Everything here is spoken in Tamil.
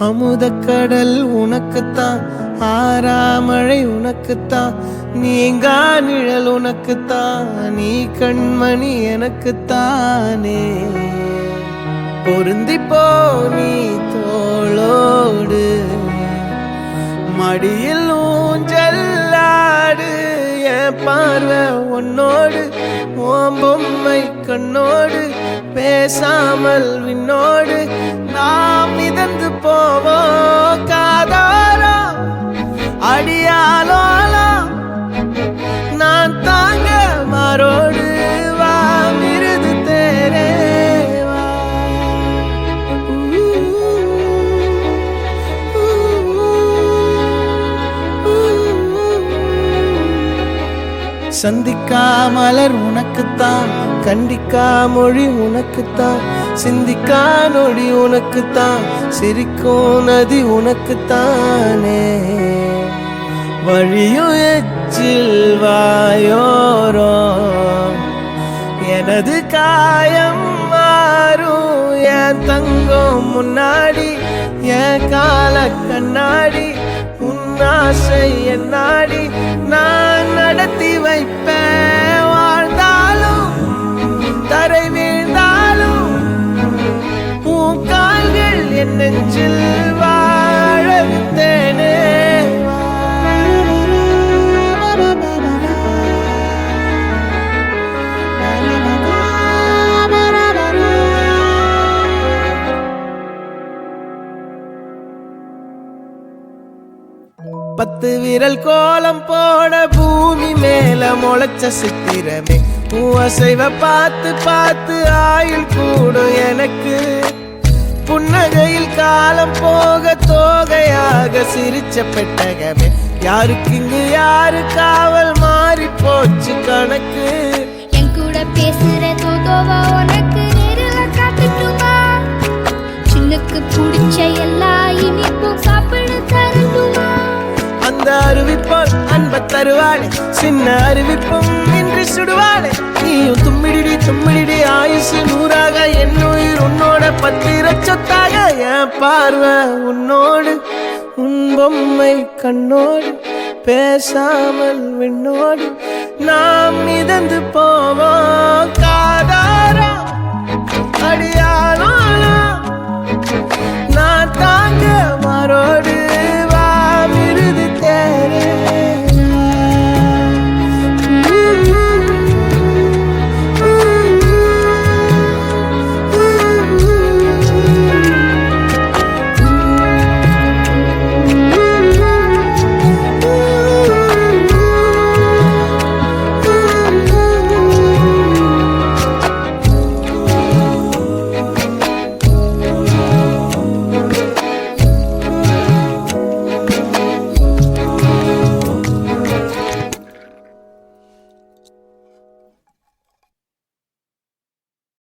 அமுதக்கடல் உனக்குத்தான், ஆறாமழை உனக்குத்தான், நீங்கா நிழல் உனக்குத்தான், நீ கண்மணி எனக்குத்தானே. பொருந்திப்போ நீ தோளோடு, மடியில் ஊஞ்சல்லாடு, என் பார்வை உன்னோடு, ஓம் பொம்மை கண்ணோடு, பேசாமல் விண்ணோடு நாம் மிதந்து போவோம் காதாரோ அடியாலோலோ. நான் தாங்க மாறோடு வா மிருது தேரே வா. சந்திக்கா மலர் உனக்குத்தான், கண்டிக்கா மொழி உனக்குத்தான், சிந்திக்கா நொடி உனக்குத்தான், சிரிக்கும் நதி உனக்குத்தானே. வழியும் எச்சில் வாயோரோ எனது காயம் மாறும், என் தங்கம் முன்னாடி என் கால கண்ணாடி, உன்னாசை என்னாடி நான் நடத்தி வைப்பேன். வாழ்ந்தாலும் தரை வீழ்ந்தாலும் உன் கால்கள் என் நெஞ்சில் வாழ விட்டேனே. பத்து விரல் கோலம் போட பூமி மேல முளைச்ச சித்திரமே, அசைவ பார்த்து பார்த்து ஆயுள் கூடும் எனக்கு. புன்னகையில் காலம் போக தோகையாக சிரிச்ச பெட்டகமே, யாருக்கு இங்கு யாரு காவல் மாறி போச்சு கணக்கு. என் கூட பேசுற தோதோவா உனக்கு நேரில் காட்டுட்டுமா, சின்னுக்கு பிடிச்ச எல்லா இனிப்பும் சாப்பிட தரட்டுமா. அந்த அறிவிப்போல் அன்ப தருவாளே, சின்ன அறிவிப்பும் இன்று சுடுவாளே. நீயும் தும்மிடி தும்மிடி ஆயுசு நூறாக, என் உயிர் உன்னோட பத்திர சொத்தாக. என் பார்வை உன்னோடு, உன் பொம்மை கண்ணோடு, பேசாமல் விண்ணோடு நாம் மிதந்து போவோம் காதாரோ அடியாலோ. நான் தாங்க மாறோடு